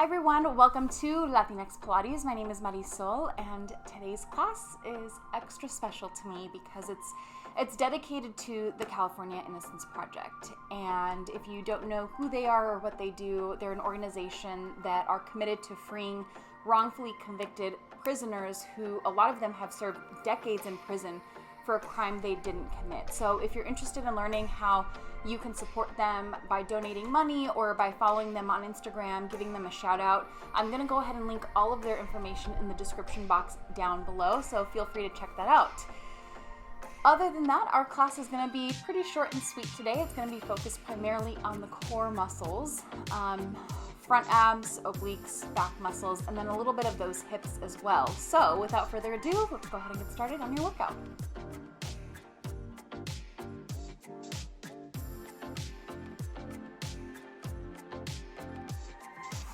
Hi everyone, welcome to Latinx Pilates. My name is Marisol and today's class is extra special to me because it's dedicated to the California Innocence Project. And if you don't know who they are or what they do, they're an organization that are committed to freeing wrongfully convicted prisoners who, a lot of them have served decades in prison for a crime they didn't commit. So if you're interested in learning how you can support them by donating money or by following them on Instagram, giving them a shout out, I'm gonna go ahead and link all of their information in the description box down below, so feel free to check that out. Other than that, our class is gonna be pretty short and sweet today. It's gonna be focused primarily on the core muscles, front abs, obliques, back muscles, and then a little bit of those hips as well. So without further ado, let's go ahead and get started on your workout.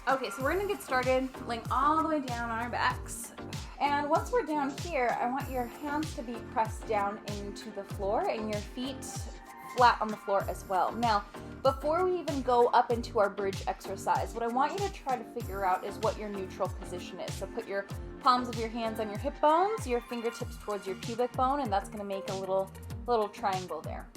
Okay, so we're gonna get started laying all the way down on our backs. And once we're down here, I want your hands to be pressed down into the floor and your feet flat on the floor as well. Now, before we even go up into our bridge exercise, what I want you to try to figure out is what your neutral position is. So put your palms of your hands on your hip bones, your fingertips towards your pubic bone, and that's gonna make a little triangle there.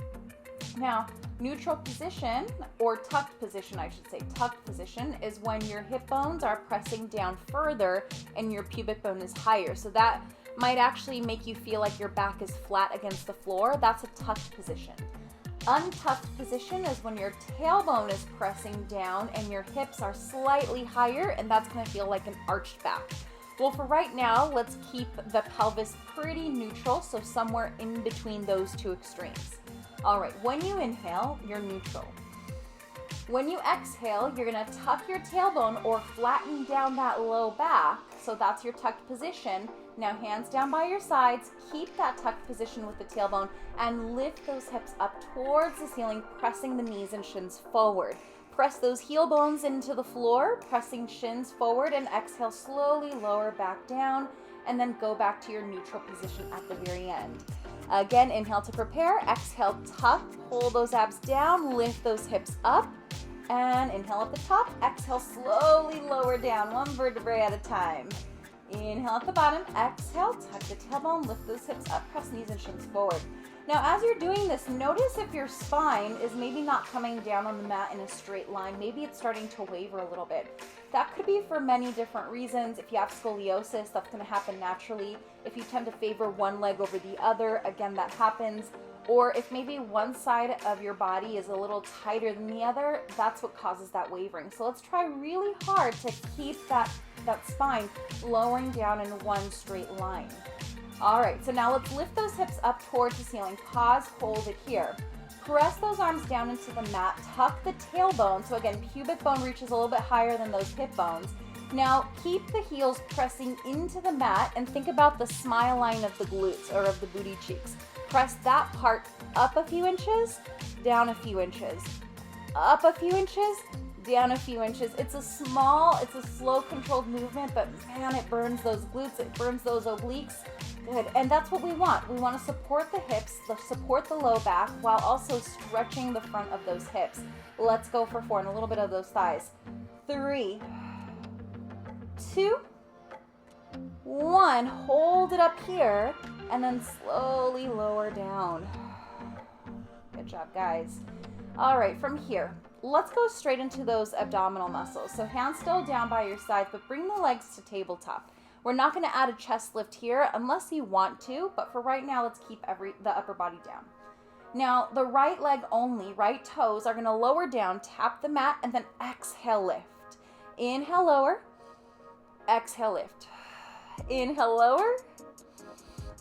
Now, neutral position, or tucked position, I should say, tucked position is when your hip bones are pressing down further and your pubic bone is higher. So that might actually make you feel like your back is flat against the floor. That's a tucked position. Untucked position is when your tailbone is pressing down and your hips are slightly higher, and that's gonna feel like an arched back. Well, for right now, let's keep the pelvis pretty neutral, so somewhere in between those two extremes. All right, when you inhale, you're neutral. When you exhale, you're gonna tuck your tailbone or flatten down that low back. So that's your tucked position. Now hands down by your sides, keep that tucked position with the tailbone and lift those hips up towards the ceiling, pressing the knees and shins forward. Press those heel bones into the floor, pressing shins forward, and exhale, slowly lower back down, and then go back to your neutral position at the very end. Again, inhale to prepare, exhale, tuck, pull those abs down, lift those hips up, and inhale at the top, exhale, slowly lower down, one vertebrae at a time. Inhale at the bottom, exhale, tuck the tailbone, lift those hips up, press knees and shins forward. Now, as you're doing this, notice if your spine is maybe not coming down on the mat in a straight line. Maybe it's starting to waver a little bit. That could be for many different reasons. If you have scoliosis, that's going to happen naturally. If you tend to favor one leg over the other, again, that happens. Or if maybe one side of your body is a little tighter than the other, that's what causes that wavering. So let's try really hard to keep that spine lowering down in one straight line. All right, so now let's lift those hips up towards the ceiling. Pause, hold it here. Press those arms down into the mat, tuck the tailbone. So again, pubic bone reaches a little bit higher than those hip bones. Now keep the heels pressing into the mat and think about the smile line of the glutes or of the booty cheeks. Press that part up a few inches, down a few inches, up a few inches, down a few inches. It's a slow controlled movement, but man, it burns those glutes, it burns those obliques. Good, and that's what we want. We want to support the hips, support the low back, while also stretching the front of those hips. Let's go for 4 and a little bit of those thighs. 3, 2, 1. Hold it up here, and then slowly lower down. Good job, guys. All right, from here, let's go straight into those abdominal muscles. So hands still down by your sides, but bring the legs to tabletop. We're not going to add a chest lift here unless you want to, but for right now, let's keep the upper body down. Now, the right leg only, right toes are going to lower down, tap the mat, and then exhale, lift. Inhale, lower. Exhale, lift. Inhale, lower.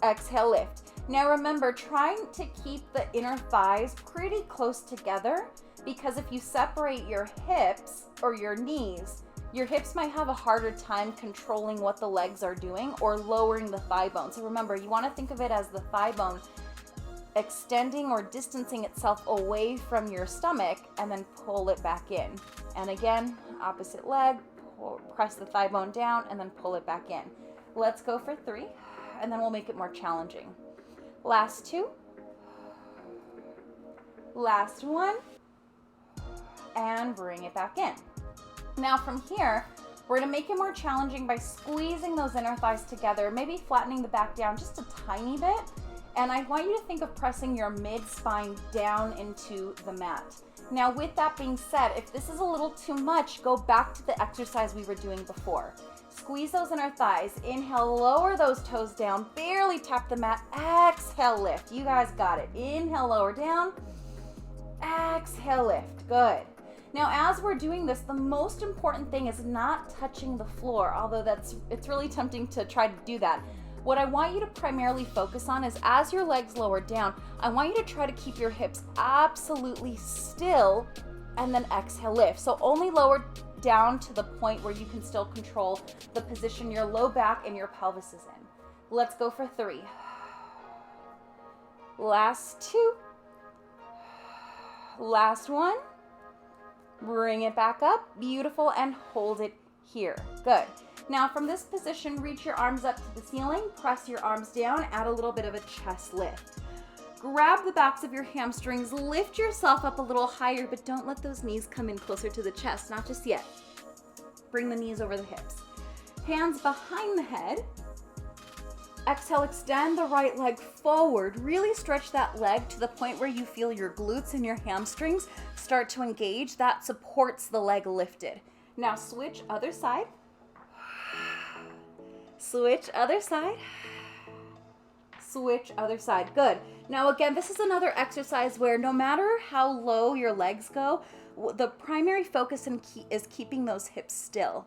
Exhale, lift. Now remember, trying to keep the inner thighs pretty close together, because if you separate your hips or your knees, your hips might have a harder time controlling what the legs are doing or lowering the thigh bone. So remember, you want to think of it as the thigh bone extending or distancing itself away from your stomach, and then pull it back in. And again, opposite leg, press the thigh bone down and then pull it back in. Let's go for 3, and then we'll make it more challenging. Last 2. Last 1. And bring it back in. Now from here, We're gonna make it more challenging by squeezing those inner thighs together, maybe flattening the back down just a tiny bit. And I want you to think of pressing your mid-spine down into the mat. Now, with that being said, if this is a little too much, go back to the exercise we were doing before. Squeeze those inner thighs. Inhale, lower those toes down, barely tap the mat. Exhale, lift. You guys got it. Inhale, lower down. Exhale, lift. Good. Now, as we're doing this, the most important thing is not touching the floor, although it's really tempting to try to do that. What I want you to primarily focus on is as your legs lower down, I want you to try to keep your hips absolutely still and then exhale, lift. So only lower down to the point where you can still control the position your low back and your pelvis is in. Let's go for 3. Last 2. Last 1. Bring it back up. Beautiful. And hold it here. Good. Now from this position, reach your arms up to the ceiling, press your arms down, add a little bit of a chest lift. Grab the backs of your hamstrings, lift yourself up a little higher, but don't let those knees come in closer to the chest, not just yet. Bring the knees over the hips. Hands behind the head. Exhale, extend the right leg forward. Really stretch that leg to the point where you feel your glutes and your hamstrings start to engage. That supports the leg lifted. Now switch other side. Switch other side. Switch other side. Good. Now again, this is another exercise where no matter how low your legs go, the primary focus is keeping those hips still.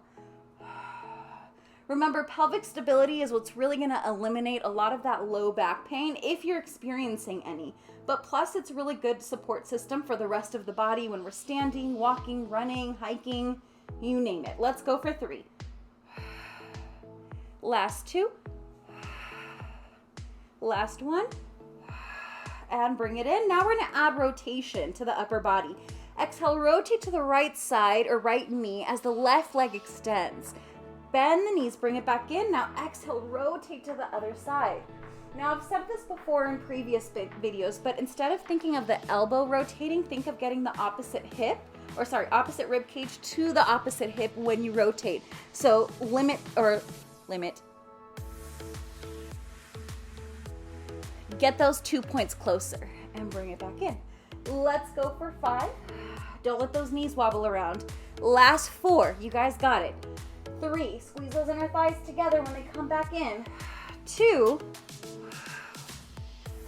Remember, pelvic stability is what's really going to eliminate a lot of that low back pain if you're experiencing any. But plus, it's a really good support system for the rest of the body when we're standing, walking, running, hiking, you name it. Let's go for 3. Last 2. Last 1. And bring it in. Now we're going to add rotation to the upper body. Exhale, rotate to the right side or right knee as the left leg extends. Bend the knees, bring it back in. Now exhale, rotate to the other side. Now I've said this before in previous videos, but instead of thinking of the elbow rotating, think of getting the opposite rib cage to the opposite hip when you rotate. So limit. Get those 2 points closer and bring it back in. Let's go for 5. Don't let those knees wobble around. Last 4, you guys got it. 3, squeeze those inner thighs together when they come back in. 2,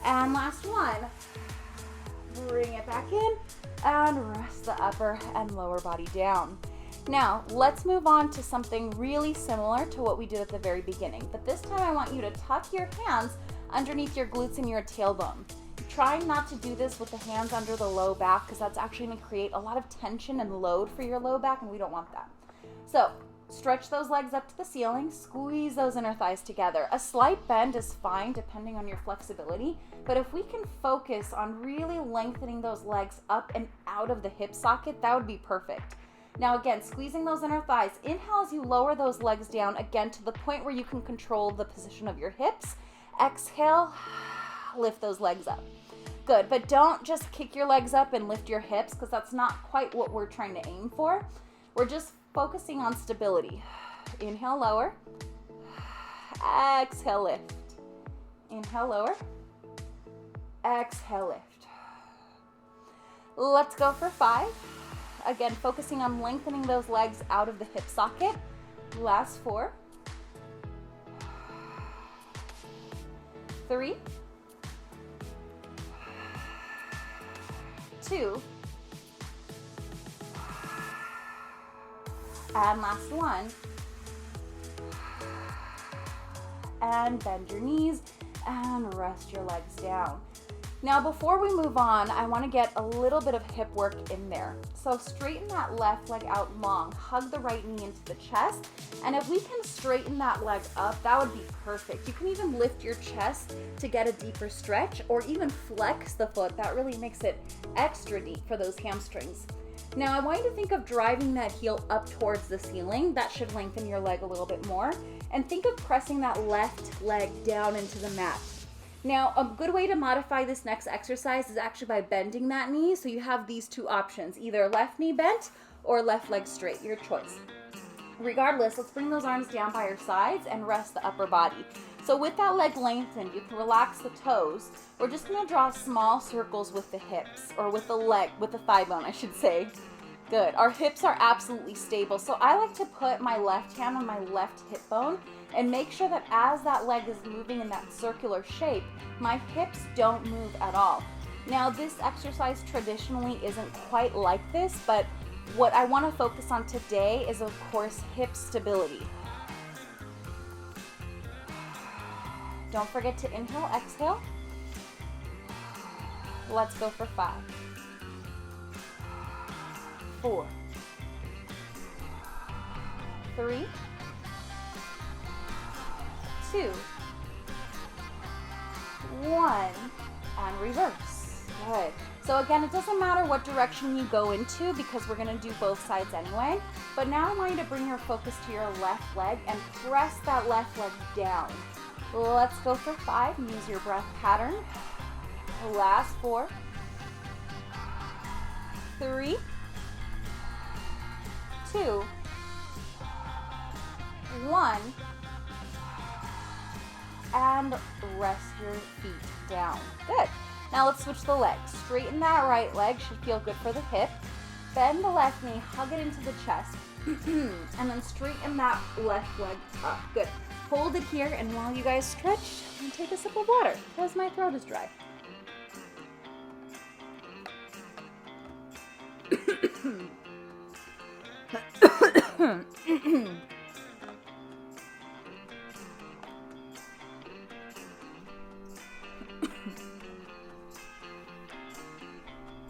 and last 1. Bring it back in and rest the upper and lower body down. Now, let's move on to something really similar to what we did at the very beginning, but this time I want you to tuck your hands underneath your glutes and your tailbone. Try not to do this with the hands under the low back because that's actually going to create a lot of tension and load for your low back, and we don't want that. So, stretch those legs up to the ceiling, squeeze those inner thighs together. A slight bend is fine depending on your flexibility, but if we can focus on really lengthening those legs up and out of the hip socket, that would be perfect. Now again, squeezing those inner thighs. Inhale as you lower those legs down again to the point where you can control the position of your hips. Exhale, lift those legs up. Good, but don't just kick your legs up and lift your hips because that's not quite what we're trying to aim for. We're just focusing on stability. Inhale, lower. Exhale, lift. Inhale, lower. Exhale, lift. Let's go for 5. Again, focusing on lengthening those legs out of the hip socket. Last 4. 3. 2. And last 1. And bend your knees and rest your legs down. Now before we move on, I want to get a little bit of hip work in there. So straighten that left leg out long, hug the right knee into the chest, and if we can straighten that leg up, that would be perfect. You can even lift your chest to get a deeper stretch or even flex the foot. That really makes it extra deep for those hamstrings. Now I want you to think of driving that heel up towards the ceiling. That should lengthen your leg a little bit more. And think of pressing that left leg down into the mat. Now, a good way to modify this next exercise is actually by bending that knee. So you have these 2 options, either left knee bent or left leg straight, your choice. Regardless, let's bring those arms down by your sides and rest the upper body. So with that leg lengthened, you can relax the toes. We're just gonna draw small circles with the hips, or with the leg, with the thigh bone, I should say. Good. Our hips are absolutely stable. So I like to put my left hand on my left hip bone and make sure that as that leg is moving in that circular shape, my hips don't move at all. Now, this exercise traditionally isn't quite like this, but what I want to focus on today is, of course, hip stability. Don't forget to inhale, exhale. Let's go for 5, 4, 3, 2, 1, and reverse. Good. So again, it doesn't matter what direction you go into because we're going to do both sides anyway. But now I want you to bring your focus to your left leg and press that left leg down. Let's go for 5. Use your breath pattern. Last 4, 3, 2, 1, and rest your feet down. Good. Now let's switch the legs. Straighten that right leg, should feel good for the hip. Bend the left knee, hug it into the chest, and then straighten that left leg up. Good. Hold it here, and while you guys stretch, I'm gonna take a sip of water because my throat is dry.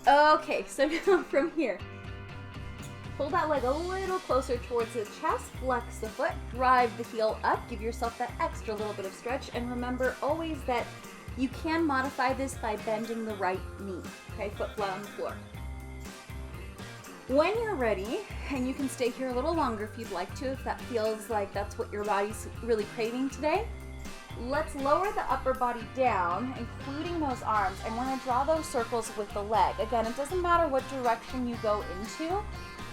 Okay, so now from here, pull that leg a little closer towards the chest, flex the foot, drive the heel up, give yourself that extra little bit of stretch, and remember always that you can modify this by bending the right knee, okay, foot flat on the floor. When you're ready, and you can stay here a little longer if you'd like to, if that feels like that's what your body's really craving today, let's lower the upper body down, including those arms, and we're going to draw those circles with the leg. Again, it doesn't matter what direction you go into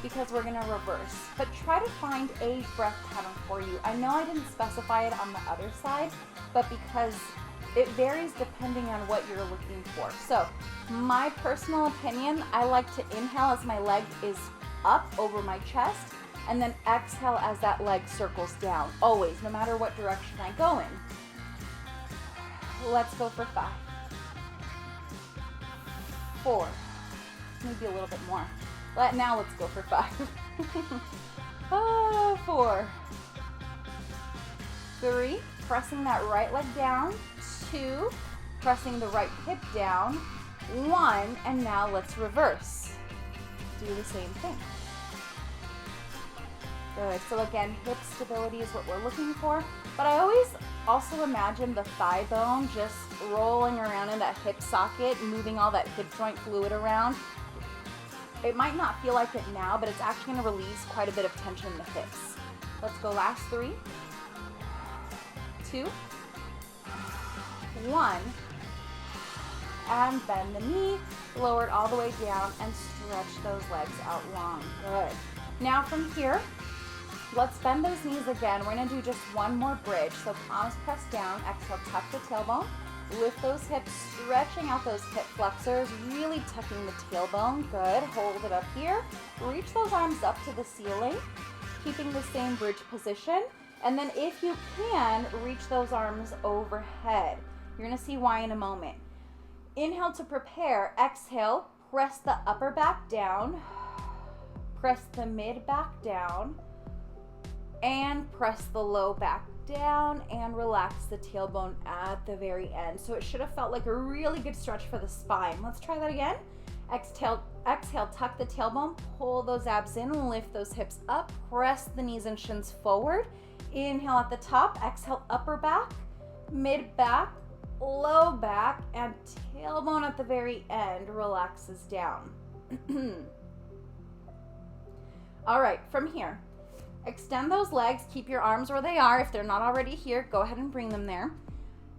because we're going to reverse, but try to find a breath pattern for you. I know I didn't specify it on the other side, but because it varies depending on what you're looking for. So my personal opinion, I like to inhale as my leg is up over my chest, and then exhale as that leg circles down, always, no matter what direction I go in. Let's go for 5, 4, maybe a little bit more. Now let's go for 5. 4, 3, pressing that right leg down, 2, pressing the right hip down, 1, and now let's reverse. Do the same thing. Good. So again, hip stability is what we're looking for, but I always also imagine the thigh bone just rolling around in that hip socket, moving all that hip joint fluid around. It might not feel like it now, but it's actually going to release quite a bit of tension in the hips. Let's go last 3, 2, 1, and bend the knee, lower it all the way down, and stretch those legs out long. Good. Now from here, let's bend those knees again. We're going to do just one more bridge. So palms pressed down, exhale, tuck the tailbone, lift those hips, stretching out those hip flexors, really tucking the tailbone. Good. Hold it up here. Reach those arms up to the ceiling, keeping the same bridge position. And then if you can, reach those arms overhead. You're going to see why in a moment. Inhale to prepare. Exhale, press the upper back down, press the mid back down, and press the low back down, and relax the tailbone at the very end. So it should have felt like a really good stretch for the spine. Let's try that again. Exhale, tuck the tailbone, pull those abs in, lift those hips up, press the knees and shins forward. Inhale at the top, exhale upper back, mid back, low back, and tailbone at the very end relaxes down. All right, from here, extend those legs, keep your arms where they are. If they're not already here, go ahead and bring them there.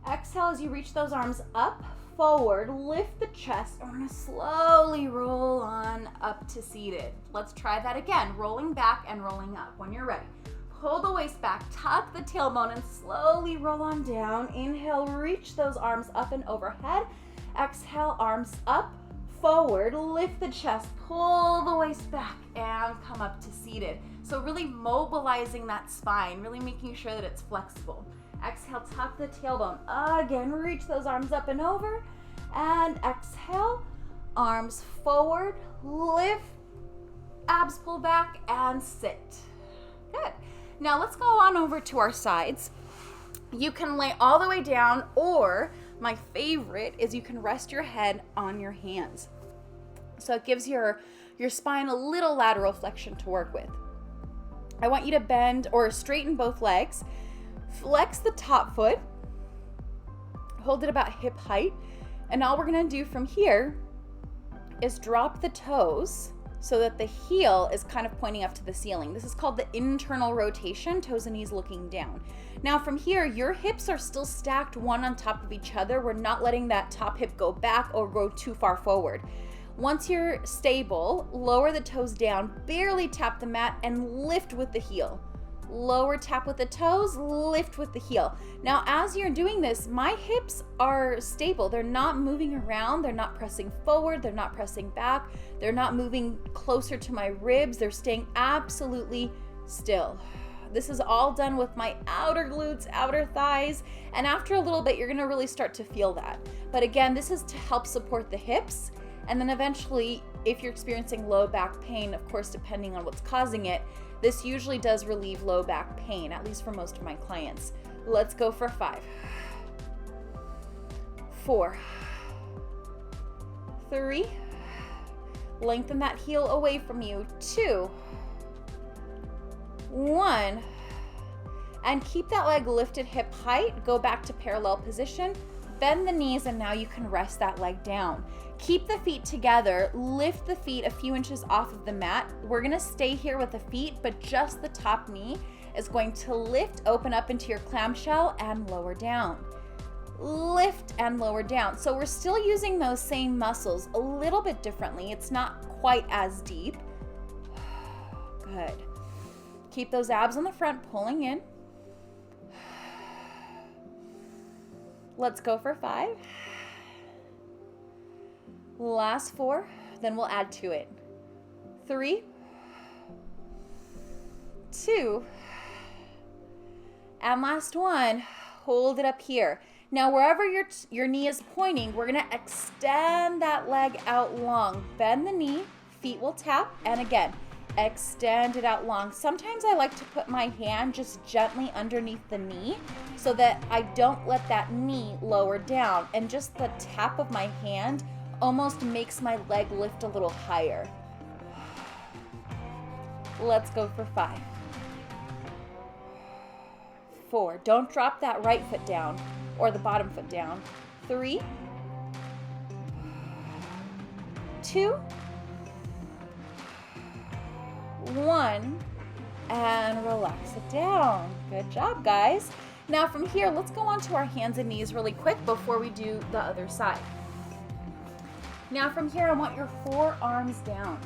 Exhale as you reach those arms up, forward, lift the chest, and we're gonna slowly roll on up to seated. Let's try that again, rolling back and rolling up. When you're ready, pull the waist back, tuck the tailbone, and slowly roll on down. Inhale, reach those arms up and overhead. Exhale, arms up, forward, lift the chest, pull the waist back, and come up to seated. So really mobilizing that spine, really making sure that it's flexible. Exhale, tuck the tailbone. Again, reach those arms up and over. And exhale, arms forward, lift, abs pull back, and sit. Good. Now let's go on over to our sides. You can lay all the way down, or my favorite is you can rest your head on your hands. So it gives your spine a little lateral flexion to work with. I want you to bend or straighten both legs. Flex the top foot, hold it about hip height, and all we're gonna do from here is drop the toes so that the heel is kind of pointing up to the ceiling. This is called the internal rotation, toes and knees looking down. Now from here, your hips are still stacked one on top of each other. We're not letting that top hip go back or go too far forward. Once you're stable, lower the toes down, barely tap the mat, and lift with the heel. Lower, tap with the toes, lift with the heel. Now, as you're doing this, my hips are stable. They're not moving around. They're not pressing forward. They're not pressing back. They're not moving closer to my ribs. They're staying absolutely still. This is all done with my outer glutes, outer thighs, and after a little bit, you're gonna really start to feel that. But again, this is to help support the hips, and then eventually, if you're experiencing low back pain, of course, depending on what's causing it, this usually does relieve low back pain, at least for most of my clients. Let's go for 5, 4, 3, lengthen that heel away from you, 2, 1, and keep that leg lifted hip height. Go back to parallel position, bend the knees, and now you can rest that leg down. Keep the feet together, lift the feet a few inches off of the mat. We're gonna stay here with the feet, but just the top knee is going to lift, open up into your clamshell, and lower down. Lift and lower down. So we're still using those same muscles a little bit differently. It's not quite as deep. Good. Keep those abs on the front, pulling in. Let's go for 5. Last 4, then we'll add to it. 3, 2, and last 1. Hold it up here. Now, wherever your knee is pointing, we're gonna extend that leg out long. Bend the knee, feet will tap, and again, extend it out long. Sometimes I like to put my hand just gently underneath the knee so that I don't let that knee lower down, and just the tap of my hand almost makes my leg lift a little higher. Let's go for 5, 4. Don't drop that right foot down or the bottom foot down. 3, 2, 1, and relax it down. Good job, guys. Now from here, let's go on to our hands and knees really quick before we do the other side. Now from here, I want your forearms down.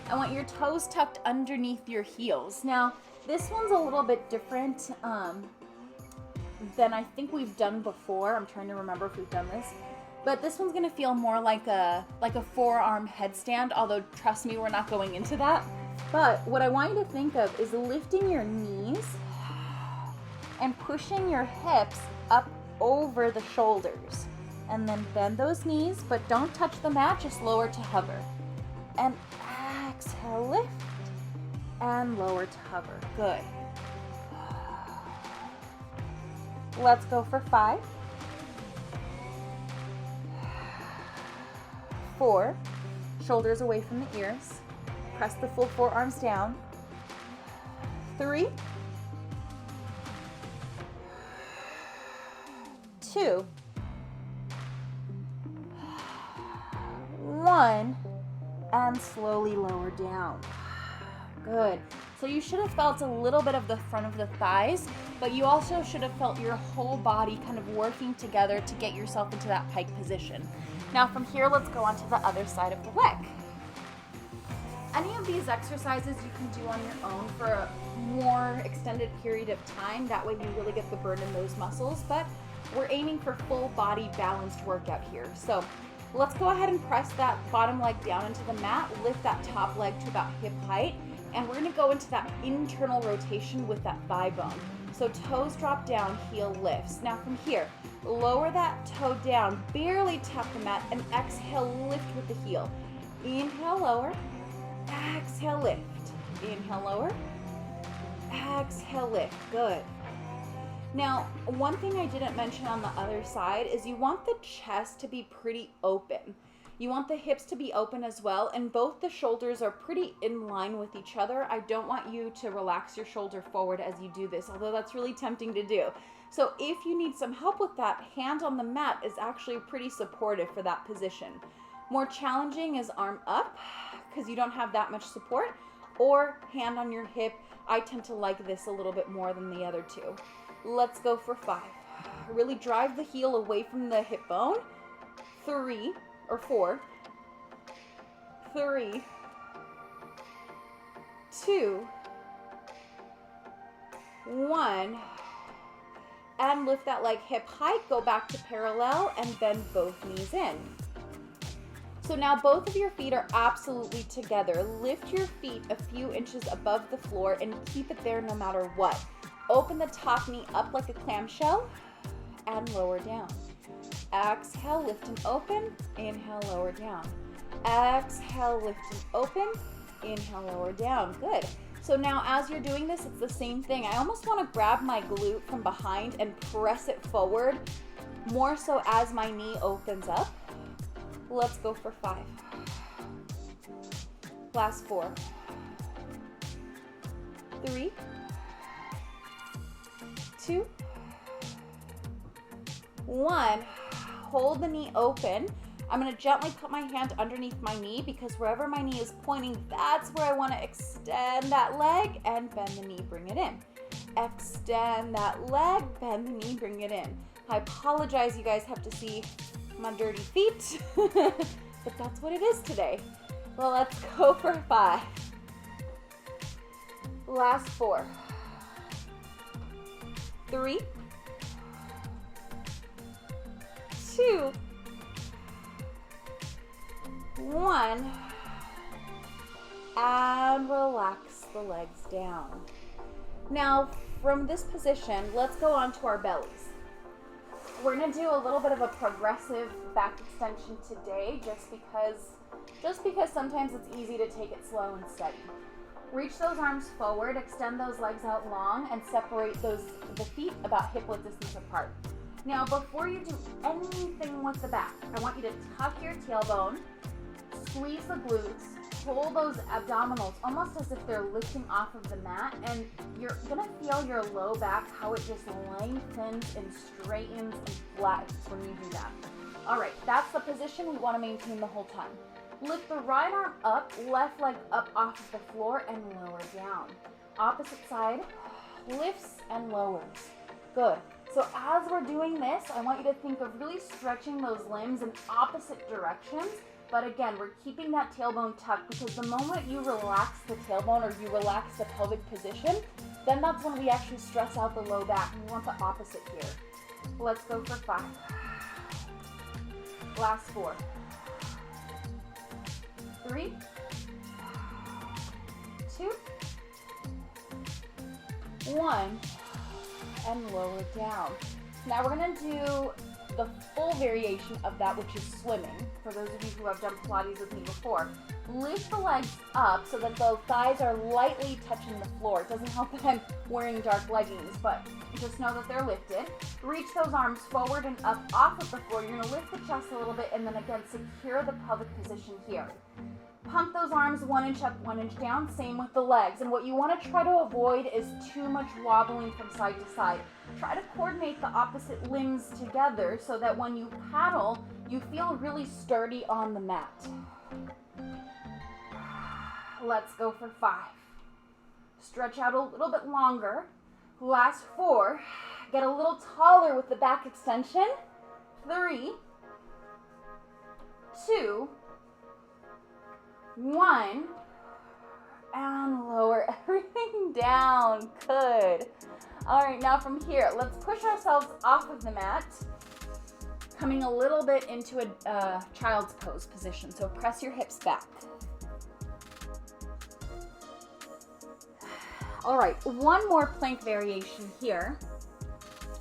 I want your toes tucked underneath your heels. Now, this one's a little bit different than I think we've done before. I'm trying to remember if we've done this. But this one's gonna feel more like a forearm headstand, although trust me, we're not going into that. But what I want you to think of is lifting your knees and pushing your hips up over the shoulders. And then bend those knees, but don't touch the mat, just lower to hover. And exhale, lift, and lower to hover. Good. Let's go for 5, 4, shoulders away from the ears. Press the full forearms down. 3, 2, 1, and slowly lower down. Good. So you should have felt a little bit of the front of the thighs, but you also should have felt your whole body kind of working together to get yourself into that pike position. Now from here, let's go on to the other side of the leg. Any of these exercises you can do on your own for a more extended period of time. That way you really get the burn in those muscles, but we're aiming for full body balanced workout here. So let's go ahead and press that bottom leg down into the mat, lift that top leg to about hip height, and we're gonna go into that internal rotation with that thigh bone. So toes drop down, heel lifts. Now from here, lower that toe down, barely tap the mat, and exhale, lift with the heel. Inhale, lower, exhale, lift. Inhale, lower, exhale, lift. Good. Now, one thing I didn't mention on the other side is you want the chest to be pretty open. You want the hips to be open as well, and both the shoulders are pretty in line with each other. I don't want you to relax your shoulder forward as you do this, although that's really tempting to do. So if you need some help with that, hand on the mat is actually pretty supportive for that position. More challenging is arm up, because you don't have that much support, or hand on your hip. I tend to like this a little bit more than the other two. Let's go for 5. Really drive the heel away from the hip bone. 3 or 4. 3, 2, 1. And lift that leg hip height. Go back to parallel and bend both knees in. So now both of your feet are absolutely together. Lift your feet a few inches above the floor and keep it there no matter what. Open the top knee up like a clamshell and lower down. Exhale, lift and open. Inhale, lower down. Exhale, lift and open. Inhale, lower down. Good. So now as you're doing this, it's the same thing. I almost want to grab my glute from behind and press it forward, more so as my knee opens up. Let's go for 5. Last 4. 3, 2, 1. Hold the knee open. I'm going to gently put my hand underneath my knee because wherever my knee is pointing, that's where I want to extend that leg and bend the knee, bring it in. Extend that leg, bend the knee, bring it in. I apologize, you guys have to see my dirty feet, but that's what it is today. Well, let's go for 5. Last 4. 3, 2, 1, and relax the legs down. Now, from this position, let's go on to our bellies. We're going to do a little bit of a progressive back extension today just because sometimes it's easy to take it slow and steady. Reach those arms forward, extend those legs out long, and separate the feet about hip-width distance apart. Now, before you do anything with the back, I want you to tuck your tailbone, squeeze the glutes, pull those abdominals almost as if they're lifting off of the mat, and you're gonna feel your low back, how it just lengthens and straightens and flattens when you do that. All right, that's the position we wanna maintain the whole time. Lift the right arm up, left leg up off of the floor and lower down. Opposite side, lifts and lowers. Good. So as we're doing this, I want you to think of really stretching those limbs in opposite directions. But again, we're keeping that tailbone tucked because the moment you relax the tailbone or you relax the pelvic position, then that's when we actually stress out the low back, and we want the opposite here. Let's go for 5. Last 4. 3, 2, 1, and lower it down. Now we're going to do the full variation of that, which is swimming. For those of you who have done Pilates with me before, lift the legs up so that the thighs are lightly touching the floor. It doesn't help that I'm wearing dark leggings, but just know that they're lifted. Reach those arms forward and up off of the floor. You're going to lift the chest a little bit and then again secure the pelvic position here. Pump those arms 1 inch up, 1 inch down, same with the legs. And what you want to try to avoid is too much wobbling from side to side. Try to coordinate the opposite limbs together so that when you paddle, you feel really sturdy on the mat. Let's go for 5. Stretch out a little bit longer. Last 4. Get a little taller with the back extension. 3, 2, 1. And lower everything down. Good. All right, now from here, let's push ourselves off of the mat, coming a little bit into a child's pose position. So press your hips back. All right, one more plank variation here.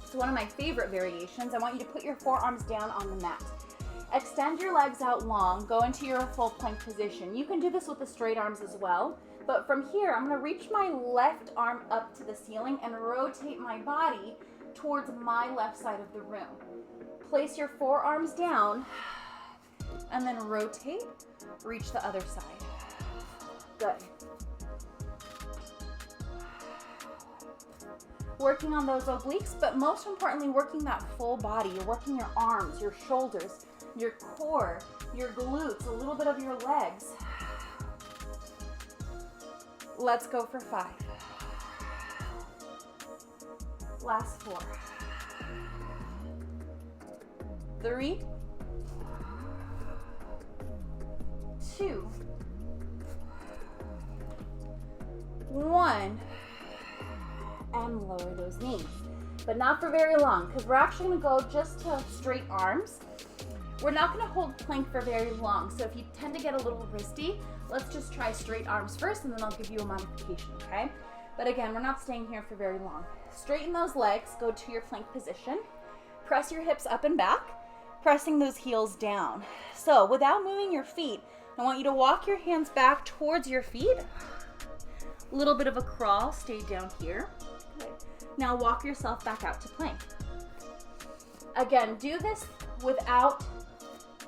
It's one of my favorite variations. I want you to put your forearms down on the mat. Extend your legs out long, go into your full plank position. You can do this with the straight arms as well, but from here, I'm gonna reach my left arm up to the ceiling and rotate my body towards my left side of the room. Place your forearms down and then rotate, reach the other side. Good. Working on those obliques, but most importantly, working that full body. You're working your arms, your shoulders, your core, your glutes, a little bit of your legs. Let's go for 5. Last 4. 3, 2, 1. And lower those knees. But not for very long, because we're actually going to go just to straight arms. We're not going to hold plank for very long, so if you tend to get a little wristy, let's just try straight arms first, and then I'll give you a modification, okay? But again, we're not staying here for very long. Straighten those legs, go to your plank position. Press your hips up and back, pressing those heels down. So without moving your feet, I want you to walk your hands back towards your feet. A little bit of a crawl, stay down here. Good. Now walk yourself back out to plank. Again, do this without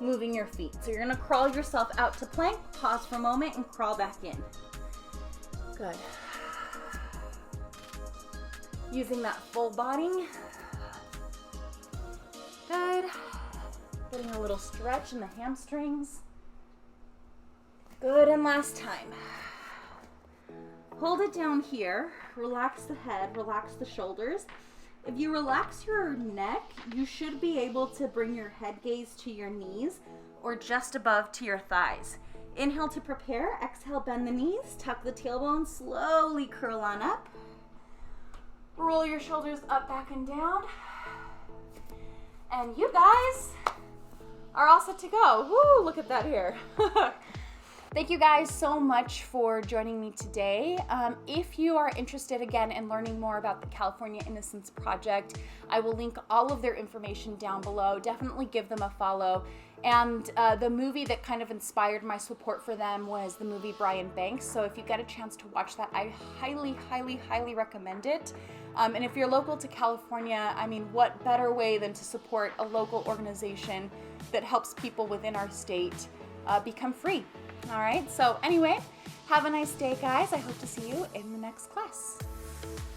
moving your feet. So you're gonna crawl yourself out to plank, pause for a moment, and crawl back in. Good. Using that full body. Good. Getting a little stretch in the hamstrings. Good, and last time. Hold it down here, relax the head, relax the shoulders. If you relax your neck, you should be able to bring your head gaze to your knees or just above to your thighs. Inhale to prepare, exhale, bend the knees, tuck the tailbone, slowly curl on up. Roll your shoulders up, back, and down. And you guys are all set to go. Woo, look at that here. Thank you guys so much for joining me today. If you are interested again in learning more about the California Innocence Project, I will link all of their information down below. Definitely give them a follow. And the movie that kind of inspired my support for them was the movie Brian Banks. So if you get a chance to watch that, I highly, highly, highly recommend it. And if you're local to California, I mean, what better way than to support a local organization that helps people within our state become free? All right, so anyway, have a nice day, guys. I hope to see you in the next class.